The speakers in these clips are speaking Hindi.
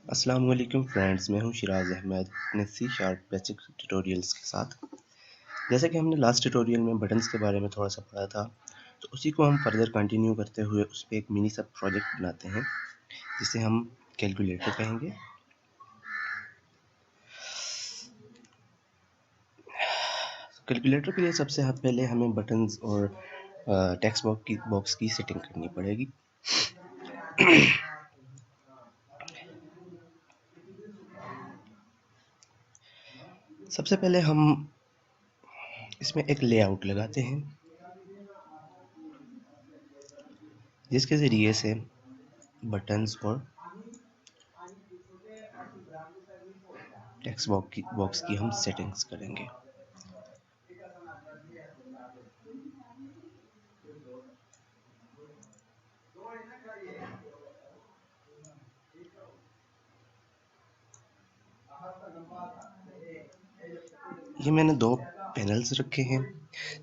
अस्सलाम वालेकुम फ्रेंड्स, मैं हूं शिराज अहमद अपने सी शार्प बेसिक ट्यूटोरियल्स के साथ। जैसा कि हमने लास्ट ट्यूटोरियल में बटन्स के बारे में थोड़ा सा पढ़ा था, तो उसी को हम फर्दर कंटिन्यू करते हुए उस पर एक मिनी सब प्रोजेक्ट बनाते हैं जिसे हम कैलकुलेटर कहेंगे। कैलकुलेटर के लिए सबसे पहले हमें बटन्स और टेक्स्ट बॉक्स की सेटिंग करनी पड़ेगी। सबसे पहले हम इसमें एक लेआउट लगाते हैं जिसके ज़रिए से बटन्स और टेक्स्ट बॉक्स की हम सेटिंग्स करेंगे। ये मैंने दो पैनल्स रखे हैं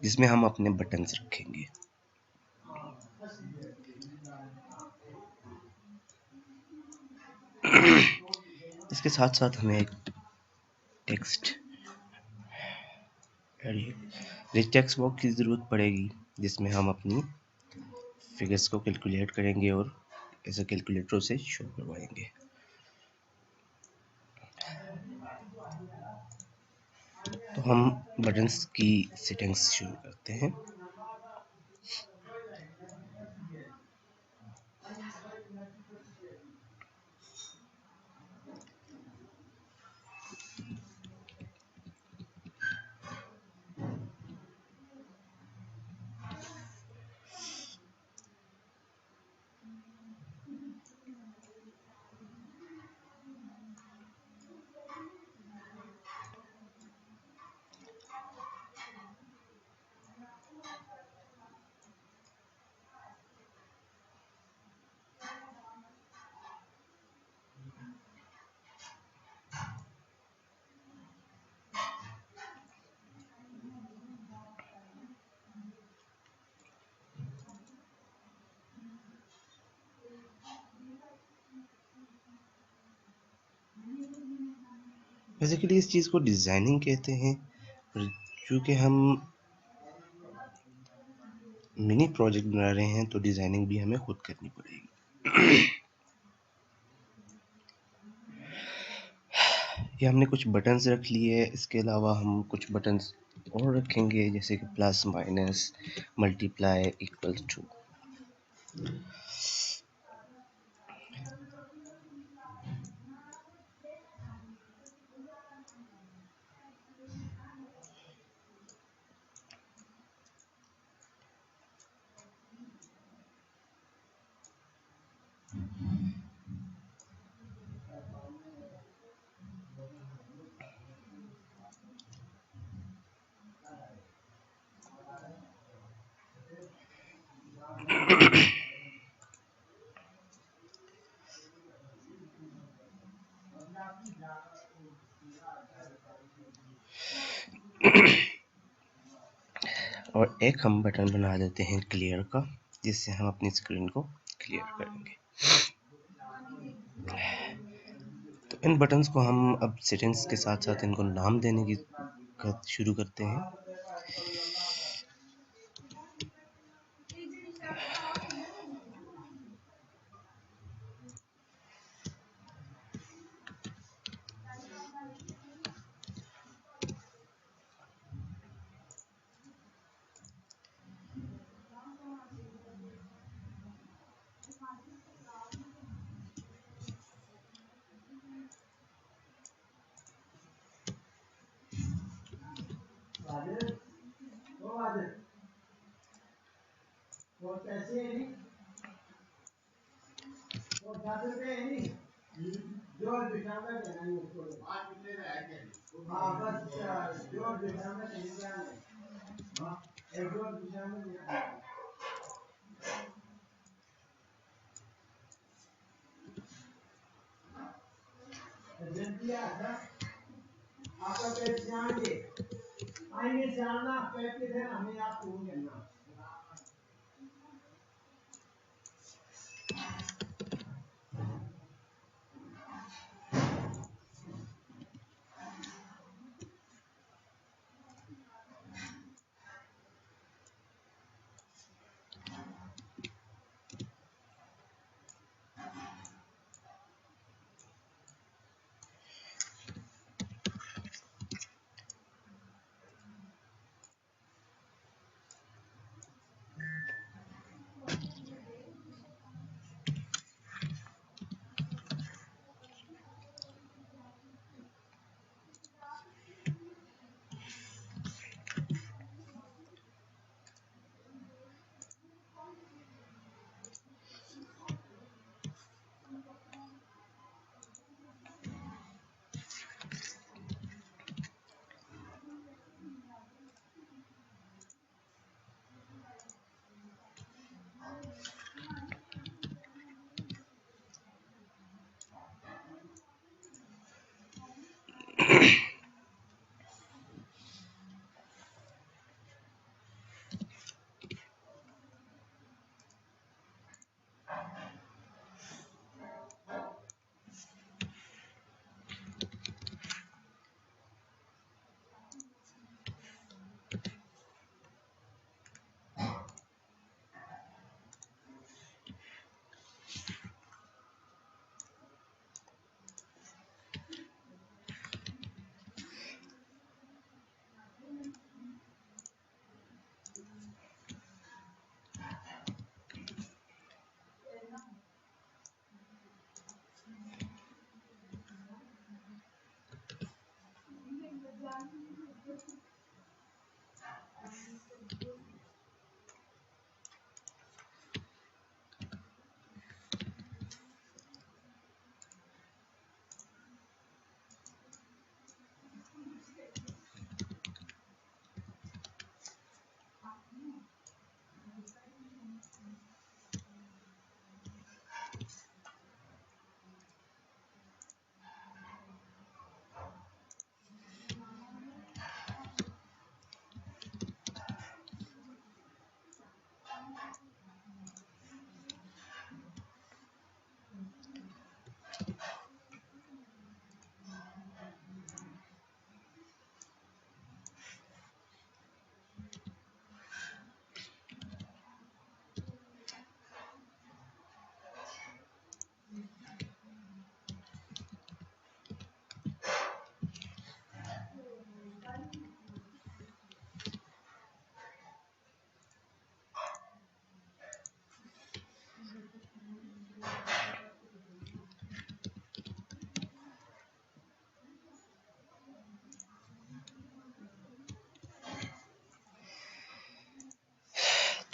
जिसमें हम अपने बटन्स रखेंगे। इसके साथ साथ हमें एक टेक्स्ट बॉक्स की ज़रूरत पड़ेगी जिसमें हम अपनी फिगर्स को कैलकुलेट करेंगे और ऐसे कैलकुलेटर से शो करवाएंगे। तो हम बटन्स की सेटिंग्स शुरू करते हैं। बेसिकली इस चीज़ को डिज़ाइनिंग कहते हैं, क्योंकि हम मिनी प्रोजेक्ट बना रहे हैं तो डिज़ाइनिंग भी हमें खुद करनी पड़ेगी। ये हमने कुछ बटन्स रख लिए, इसके अलावा हम कुछ बटन्स और रखेंगे जैसे कि plus minus multiply equals to. और एक हम बटन बना देते हैं क्लियर का, जिससे हम अपनी स्क्रीन को क्लियर करेंगे। तो इन बटन्स को हम अब सेटिंग्स के साथ साथ इनको नाम देने की शुरू करते हैं।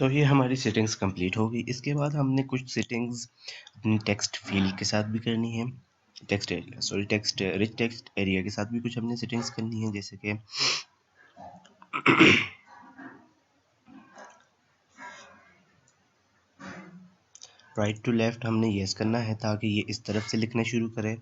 तो ये हमारी सेटिंग्स कंप्लीट हो गई। इसके बाद हमने कुछ सेटिंग्स अपनी टेक्स्ट फील्ड के साथ भी करनी है, text area sorry text rich text area के साथ भी कुछ हमने सेटिंग्स करनी है। जैसे कि राइट टू लेफ्ट हमने यस करना है ताकि ये इस तरफ से लिखना शुरू करे।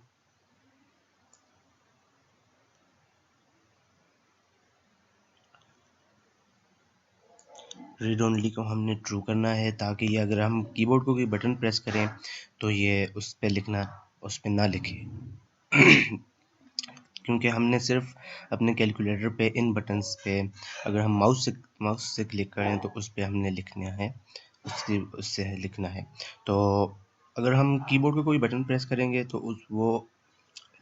रीड ओनली को हमने ट्रू करना है ताकि ये अगर हम कीबोर्ड को कोई बटन प्रेस करें तो ये उस पर ना लिखे क्योंकि हमने सिर्फ अपने कैलकुलेटर पे इन बटन्स पे अगर हम माउस से क्लिक करें तो उस पर हमने लिखना है, उससे लिखना है। तो अगर हम कीबोर्ड को कोई बटन प्रेस करेंगे तो वो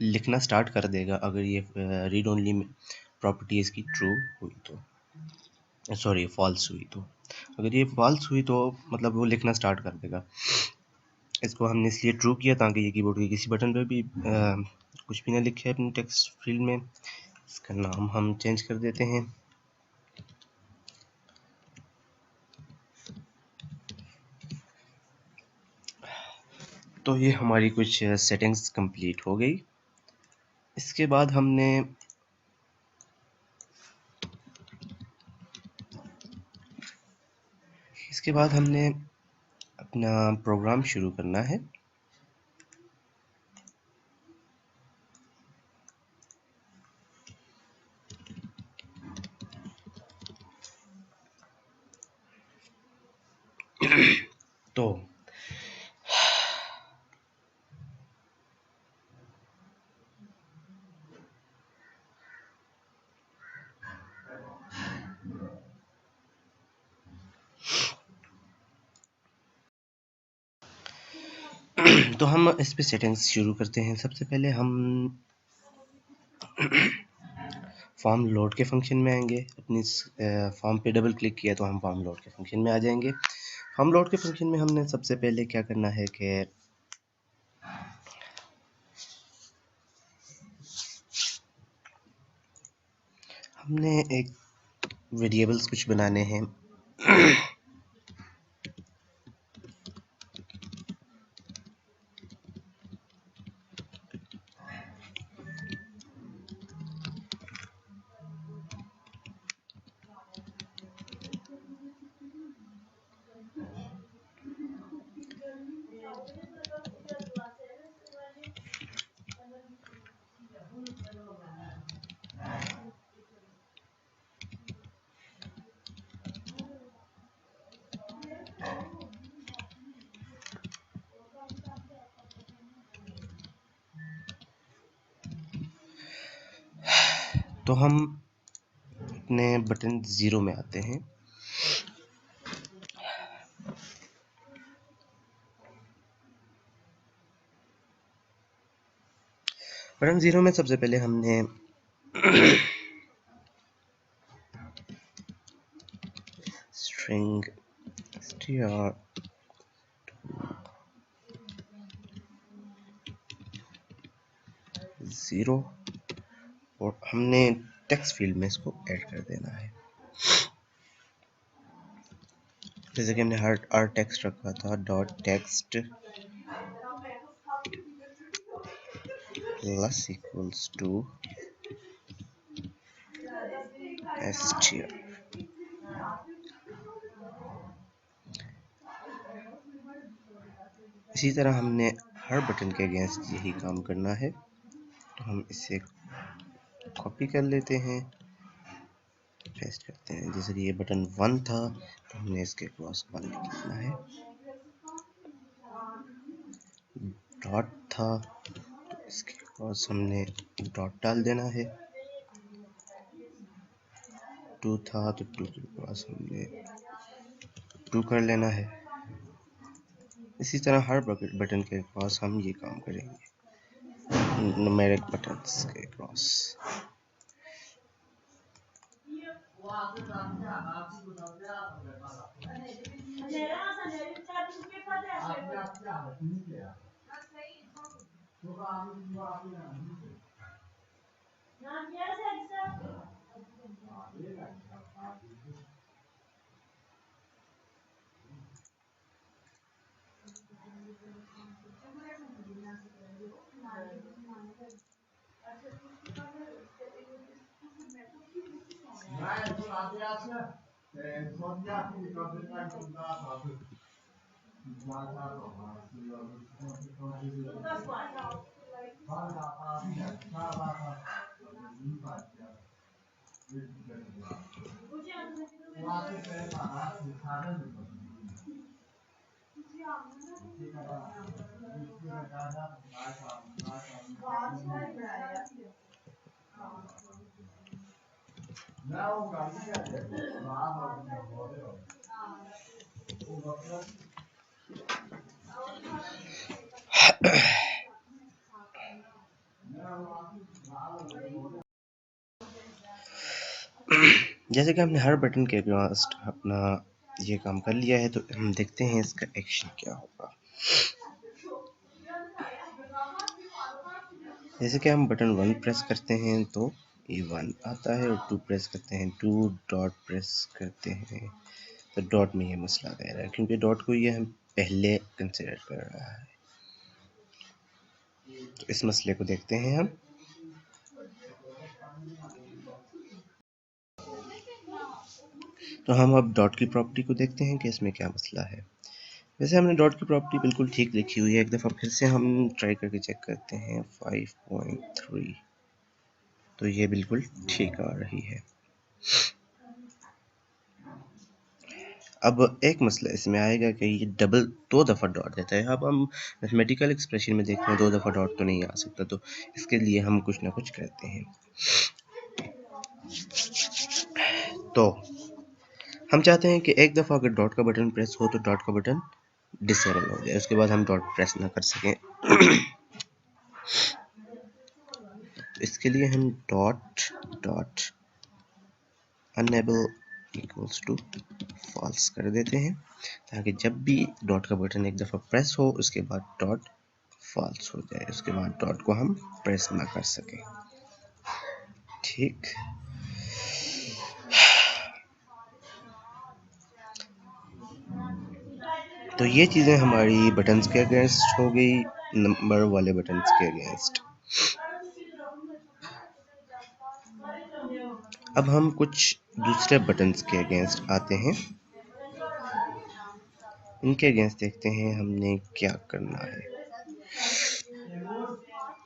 लिखना स्टार्ट कर देगा अगर ये रीड ओनली में प्रॉपर्टी इसकी ट्रू हुई तो, सॉरी फॉल्स हुई तो। अगर ये फॉल्स हुई तो मतलब वो लिखना स्टार्ट कर देगा। इसको हमने इसलिए ट्रू किया ताकि ये कीबोर्ड के किसी बटन पे भी कुछ भी ना लिखे अपने टेक्स्ट फील्ड में। इसका नाम हम चेंज कर देते हैं। तो ये हमारी कुछ सेटिंग्स कंप्लीट हो गई। इसके बाद हमने अपना प्रोग्राम शुरू करना है। तो तो हम इस पे सेटिंग्स शुरू करते हैं। सबसे पहले हम फॉर्म लोड के फंक्शन में आएंगे। अपनी फॉर्म पे डबल क्लिक किया तो हम फॉर्म लोड के फंक्शन में आ जाएंगे। फॉर्म लोड के फंक्शन में हमने सबसे पहले क्या करना है कि हमने एक वेरिएबल्स कुछ बनाने हैं। तो हम अपने बटन 0 में आते हैं। बटन 0 में सबसे पहले हमने स्ट्रिंग str 0 और हमने टेक्स्ट फील्ड में इसको ऐड कर देना है। जैसे कि हमने हर टेक्स्ट रखा था dot text plus equals to str। इसी तरह हमने हर बटन के अगेंस्ट यही काम करना है। तो हम इसे कॉपी कर लेते हैं, पेस्ट करते हैं। जैसे कि ये बटन 1 था तो हमने इसके क्रॉस 1 लिख देना है। डॉट था तो इसके क्रॉस हमने डॉट डाल देना है। 2 था तो 2 के क्रॉस हमने 2 कर लेना है। इसी तरह हर बटन के क्रॉस हम ये काम करेंगे, न्यूमेरिक बटन्स के क्रॉस। जैसे कि हमने हर बटन के अगेंस्ट अपना ये काम कर लिया है, तो हम देखते हैं इसका एक्शन क्या होगा। जैसे कि हम बटन 1 प्रेस करते हैं तो ये 1 आता है, और 2 प्रेस करते हैं 2, डॉट प्रेस करते हैं तो डॉट में ये मसला दे रहा है, क्योंकि डॉट को ये हम पहले कंसिडर कर रहा है। तो इस मसले को देखते हैं हम। तो हम अब डॉट की प्रॉपर्टी को देखते हैं कि इसमें क्या मसला है। वैसे हमने डॉट की प्रॉपर्टी बिल्कुल ठीक लिखी हुई है, एक दफ़ा फिर से हम ट्राई करके चेक करते हैं। 5.3 तो ये बिल्कुल ठीक आ रही है। अब एक मसला इसमें आएगा कि ये डबल 2 दफ़ा डॉट देता है। अब हम मैथमेटिकल एक्सप्रेशन में देखते हैं 2 दफ़ा डॉट तो नहीं आ सकता, तो इसके लिए हम कुछ ना कुछ करते हैं। तो हम चाहते हैं कि एक दफ़ा अगर डॉट का बटन प्रेस हो तो डॉट का बटन डिसेबल हो जाए, उसके बाद हम डॉट प्रेस ना कर सकें। इसके लिए हम dot enable equals to false कर देते हैं, ताकि जब भी डॉट का बटन एक दफ़ा प्रेस हो उसके बाद डॉट फॉल्स हो जाए, उसके बाद डॉट को हम प्रेस ना कर सकें। ठीक, तो ये चीज़ें हमारी बटन्स के अगेंस्ट हो गई, नंबर वाले बटन्स के अगेंस्ट। अब हम कुछ दूसरे बटन्स के अगेंस्ट आते हैं, इनके अगेंस्ट देखते हैं हमने क्या करना है।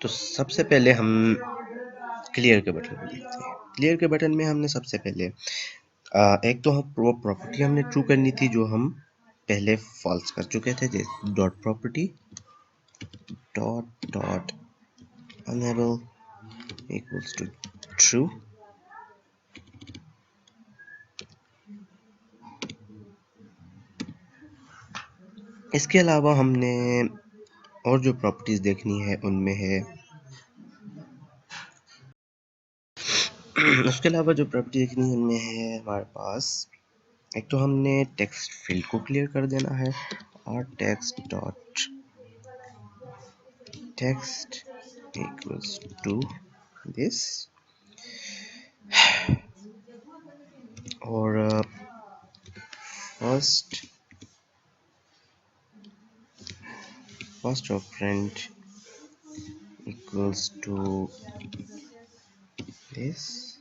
तो सबसे पहले हम क्लियर के बटन को देखते हैं। क्लियर के बटन में हमने सबसे पहले एक तो हम प्रॉपर्टी हमने ट्रू करनी थी जो हम पहले फॉल्स कर चुके थे, जैसे dot property dot enable equals to true. इसके अलावा हमने और जो प्रॉपर्टीज देखनी है उनमें है उसके अलावा जो प्रॉपर्टी देखनी है उनमें है हमारे पास, एक तो हमने टेक्स्ट फील्ड को क्लियर कर देना है, और टेक्स्ट इक्वल्स टू दिस, और first operand equals to this,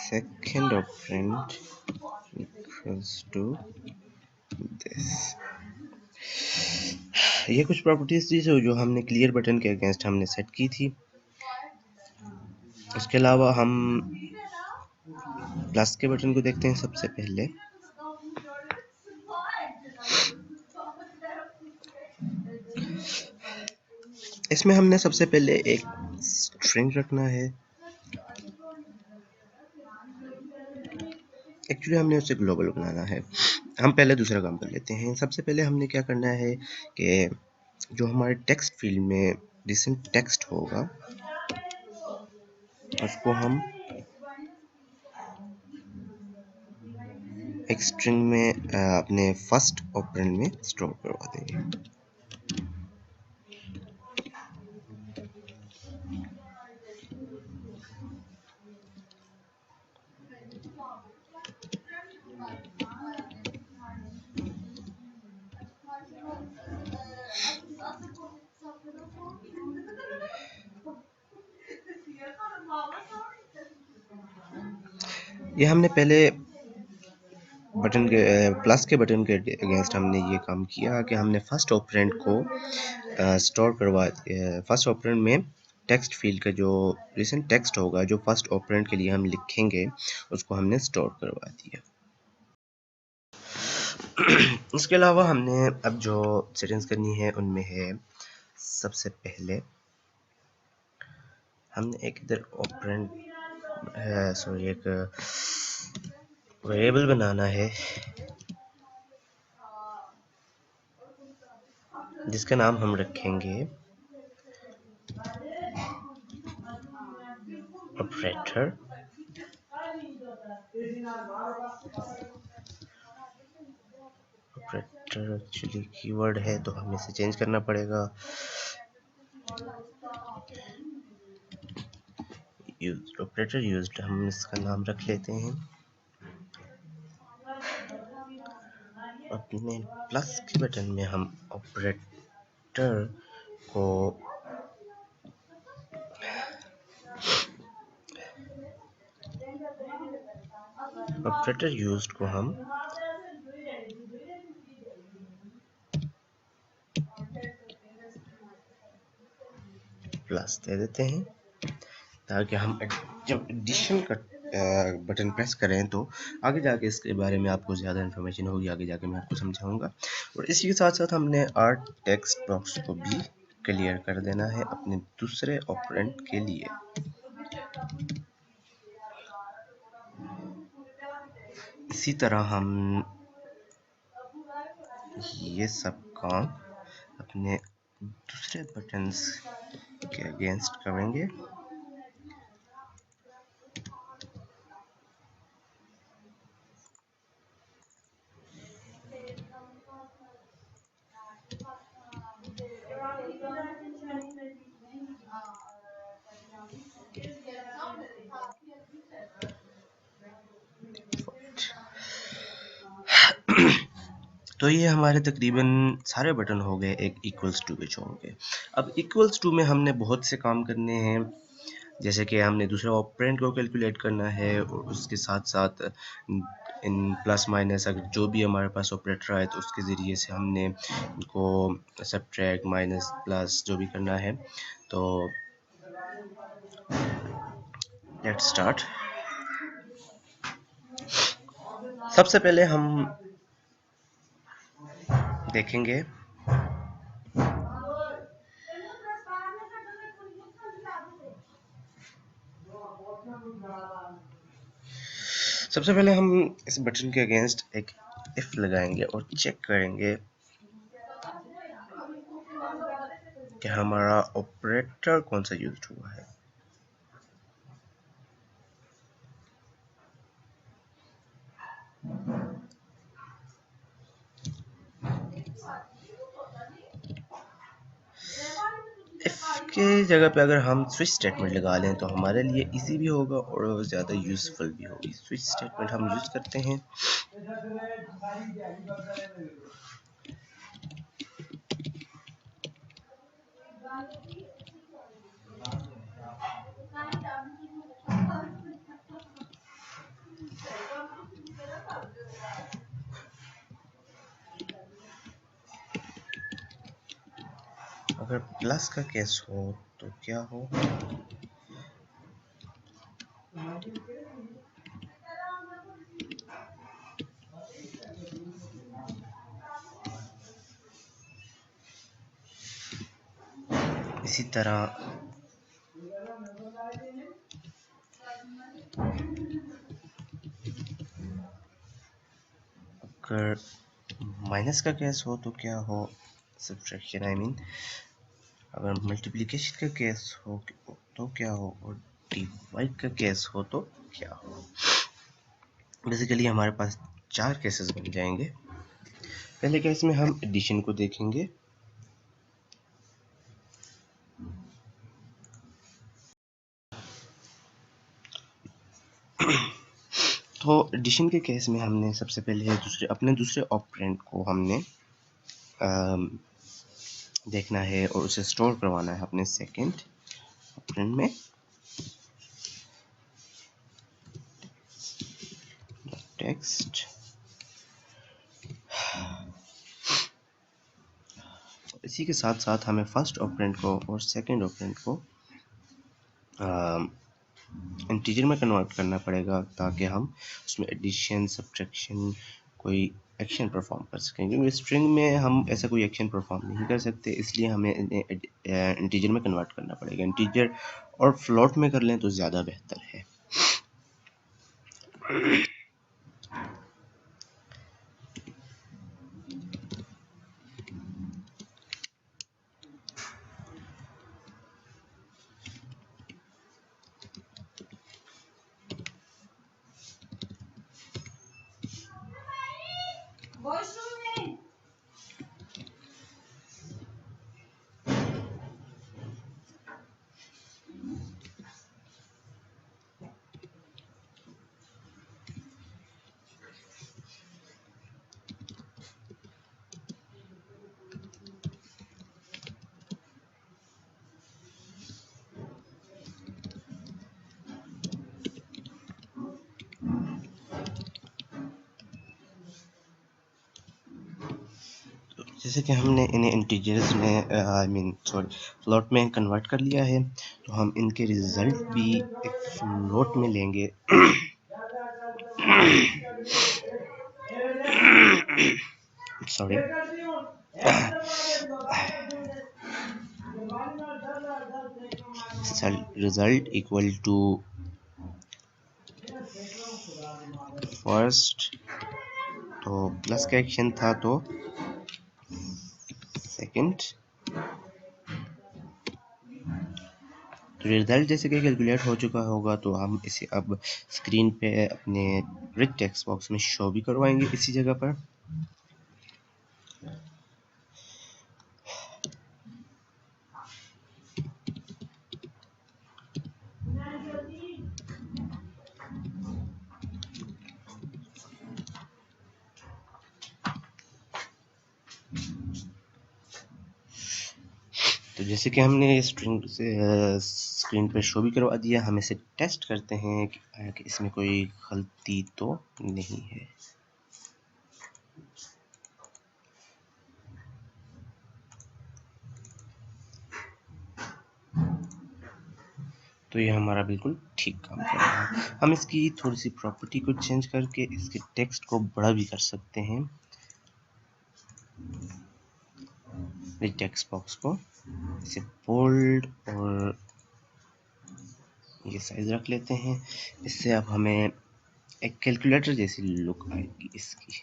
second operand equals to this। ये कुछ प्रॉपर्टीज थी जो हमने क्लियर बटन के अगेंस्ट हमने सेट की थी। उसके अलावा हम प्लस के बटन को देखते हैं सबसे पहले। इसमें हमने सबसे पहले एक स्ट्रिंग रखना है, एक्चुअली हमने उसे ग्लोबल बनाना है। हम पहले दूसरा काम कर लेते हैं। सबसे पहले हमने क्या करना है कि जो हमारे टेक्स्ट फील्ड में रिसेंट टेक्स्ट होगा उसको हम एक स्ट्रिंग में अपने फर्स्ट ऑपरेंड में स्टोर करवा देंगे। ये हमने पहले बटन के प्लस के बटन के अगेंस्ट हमने ये काम किया कि हमने फर्स्ट ऑपरेंड को स्टोर करवा फर्स्ट ऑपरेंड में टेक्स्ट फील्ड का जो रिसेंट टेक्स्ट होगा जो फर्स्ट ऑपरेंड के लिए हम लिखेंगे उसको हमने स्टोर करवा दिया। इसके अलावा हमने अब जो सेटिंग्स करनी है उनमें है सबसे पहले हमने एक इधर ऑपरेंड सॉरी एक वेरिएबल बनाना है जिसका नाम हम रखेंगे ऑपरेटर। ऑपरेटर एक्चुअली कीवर्ड है तो हमें इसे चेंज करना पड़ेगा। ऑपरेटर यूज्ड हम इसका नाम रख लेते हैं। अपने प्लस के बटन में हम ऑपरेटर को यूज्ड को हम प्लस दे देते हैं ताकि हम जब एडिशन का बटन प्रेस करें तो आगे जाके इसके बारे में आपको ज़्यादा इन्फॉर्मेशन होगी, आगे जाके मैं आपको समझाऊंगा। और इसी के साथ साथ हमने आर्ट टेक्स्ट बॉक्स को भी क्लियर कर देना है अपने दूसरे ऑपरेंड के लिए। इसी तरह हम ये सब काम अपने दूसरे बटन्स के अगेंस्ट करेंगे। तो ये हमारे तकरीबन सारे बटन हो गए एक इक्वल्स टू के जो हो गए। अब इक्वल्स टू में हमने बहुत से काम करने हैं, जैसे कि हमने दूसरे ऑपरेंड को कैलकुलेट करना है और उसके साथ साथ इन प्लस माइनस अगर जो भी हमारे पास ऑपरेटर आए तो उसके ज़रिए से हमने उनको सब्ट्रैक्ट माइनस प्लस जो भी करना है। तो लेट्स स्टार्ट। सबसे पहले हम देखेंगे सबसे पहले हम इस बटन के अगेंस्ट एक इफ लगाएंगे और चेक करेंगे कि हमारा ऑपरेटर कौन सा यूज हुआ है। इफ के जगह पे अगर हम स्विच स्टेटमेंट लगा लें तो हमारे लिए इजी भी होगा और ज़्यादा यूजफुल भी होगी। स्विच स्टेटमेंट हम यूज करते हैं। अगर प्लस का केस हो तो क्या हो, इसी तरह अगर माइनस का केस हो तो क्या हो, सब्ट्रैक्शन आई मीन। अगर मल्टीप्लिकेशन का केस हो तो क्या हो और डिवाइड का केस हो तो क्या हो। बेसिकली हमारे पास 4 केसेस बन जाएंगे। पहले केस में हम एडिशन को देखेंगे। तो एडिशन के केस में हमने सबसे पहले अपने दूसरे ऑपरेंड को हमने देखना है और उसे स्टोर करवाना है अपने सेकंड ऑपरेंड में। टेक्स्ट। इसी के साथ साथ हमें फर्स्ट ऑपरेंड को और सेकंड ऑपरेंड को इंटीजर में कन्वर्ट करना पड़ेगा ताकि हम उसमें एडिशन सब्ट्रैक्शन कोई एक्शन परफॉर्म कर सकें, क्योंकि स्ट्रिंग में हम ऐसा कोई एक्शन परफॉर्म नहीं कर सकते, इसलिए हमें इंटीजर में कन्वर्ट करना पड़ेगा। इंटीजर और फ्लोट में कर लें तो ज़्यादा बेहतर है। जैसे कि हमने इन्हें इंटीजर्स में फ्लोट में कन्वर्ट कर लिया है, तो हम इनके रिजल्ट भी एक फ्लोट में लेंगे। Sorry, result equal to first, तो प्लस का एक्शन था तो सेकंड। तो रिजल्ट जैसे कि कैलकुलेट हो चुका होगा, तो हम इसे अब स्क्रीन पे अपने रिच टेक्स्ट बॉक्स में शो भी करवाएंगे इसी जगह पर। तो जैसे कि हमने स्ट्रिंग से स्क्रीन पे शो भी करवा दिया, हम इसे टेस्ट करते हैं कि इसमें कोई गलती तो नहीं है। तो ये हमारा बिल्कुल ठीक काम कर रहा है। हम इसकी थोड़ी सी प्रॉपर्टी को चेंज करके इसके टेक्स्ट को बड़ा भी कर सकते हैं। इस टेक्स्ट बॉक्स को इसे बोल्ड और ये साइज रख लेते हैं। इससे अब हमें एक कैलकुलेटर जैसी लुक आएगी इसकी।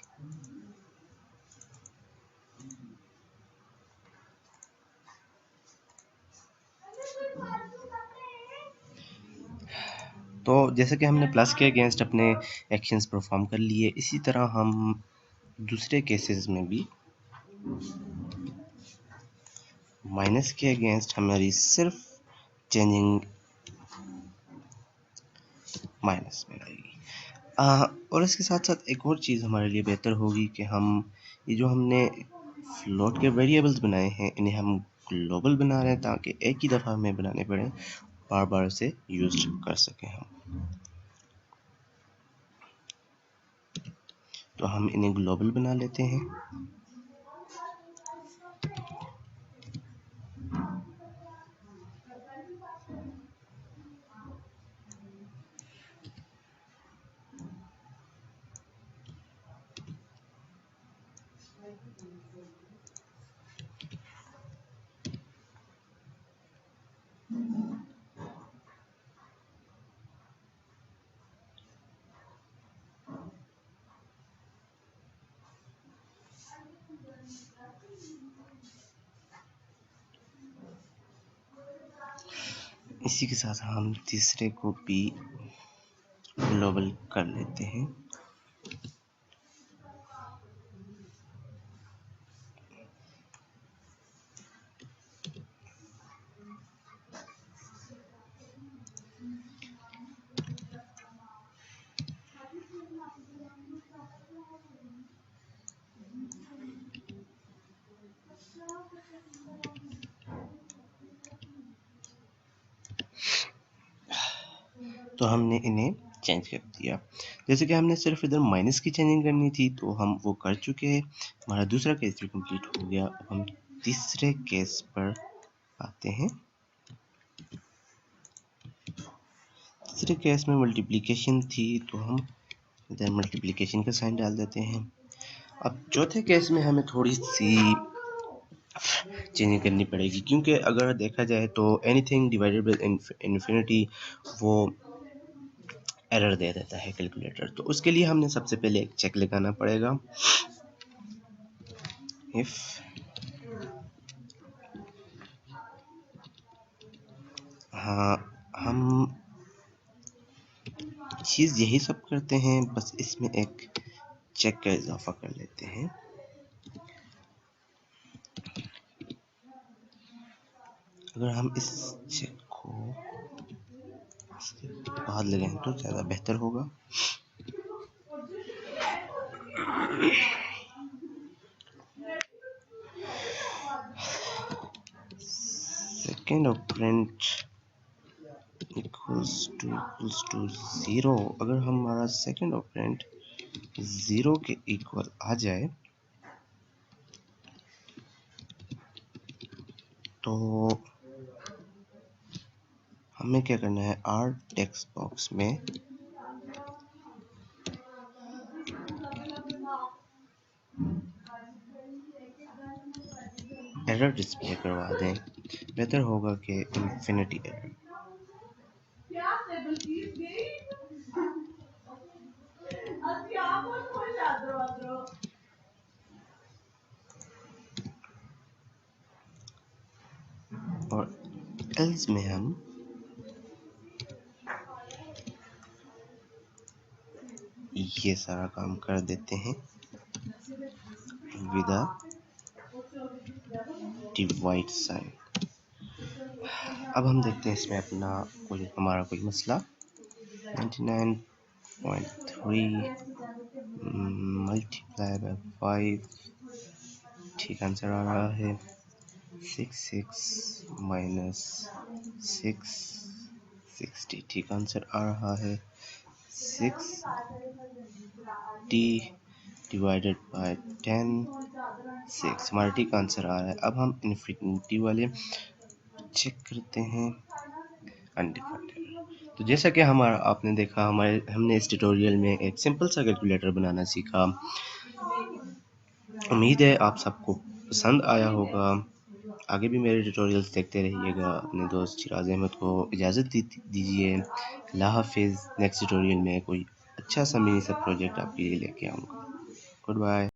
तो जैसे कि हमने प्लस के अगेंस्ट अपने एक्शंस परफॉर्म कर लिए, इसी तरह हम दूसरे केसेस में भी माइनस के अगेंस्ट हमारी सिर्फ चेंजिंग माइनस में रहेगी। और इसके साथ साथ एक और चीज़ हमारे लिए बेहतर होगी कि हम ये जो हमने फ्लोट के वेरिएबल्स बनाए हैं, इन्हें हम ग्लोबल बना रहे हैं ताकि एक ही दफ़ा हमें बनाने पड़े, बार बार से यूज कर सकें हम। तो हम इन्हें ग्लोबल बना लेते हैं। इसी के साथ हम तीसरे को भी ग्लोबल कर लेते हैं। तो हमने इन्हें चेंज कर दिया। जैसे कि हमने सिर्फ इधर माइनस की चेंजिंग करनी थी तो हम वो कर चुके हैं। हमारा दूसरा केस भी कंप्लीट हो गया। अब हम तीसरे केस पर आते हैं। तीसरे केस में मल्टीप्लिकेशन थी तो हम इधर मल्टीप्लिकेशन का साइन डाल देते हैं। अब चौथे केस में हमें थोड़ी सी चेंजिंग करनी पड़ेगी, क्योंकि अगर देखा जाए तो एनीथिंग डिवाइडेड बाय इन्फिनिटी वो एरर दे देता है कैलकुलेटर। तो उसके लिए हमने सबसे पहले एक चेक लगाना पड़ेगा। इफ हाँ, हम चीज़ यही सब करते हैं, बस इसमें एक चेक का इजाफा कर लेते हैं। अगर हम इस चेक को इसके बाद लगाएं तो ज़्यादा बेहतर होगा। Second operand equals to 0। अगर हमारा सेकेंड ऑपरेंड 0 के इक्वल आ जाए तो हमें क्या करना है, आर टेक्स्ट बॉक्स में एरर डिस्प्ले करवा दें। बेहतर होगा कि इन्फिनिटी एरर। और एल्स में हम ये सारा काम कर देते हैं विद डिवाइड साइन। अब हम देखते हैं इसमें अपना हमारा कोई मसला। 99.3 मल्टीप्लाई बाय 5 ठीक आंसर आ रहा है। 66 माइनस 60 ठीक आंसर आ रहा है। 60 डिवाइडेड बाय 10 6 हमारा ठीक आंसर आ रहा है। अब हम इन्फिनिटी वाले चेक करते हैं अनडिफाइंड एरर। तो जैसा कि हमारा आपने देखा, हमने इस ट्यूटोरियल में एक सिंपल सा कैलकुलेटर बनाना सीखा। उम्मीद है आप सबको पसंद आया होगा। आगे भी मेरे ट्यूटोरियल्स देखते रहिएगा। अपने दोस्त शिराज अहमद को इजाज़त दीजिए। अल्लाह हाफिज़। नेक्स्ट ट्यूटोरियल में कोई अच्छा सा मिनी सा प्रोजेक्ट आपके लिए लेके आऊँगा। Good bye.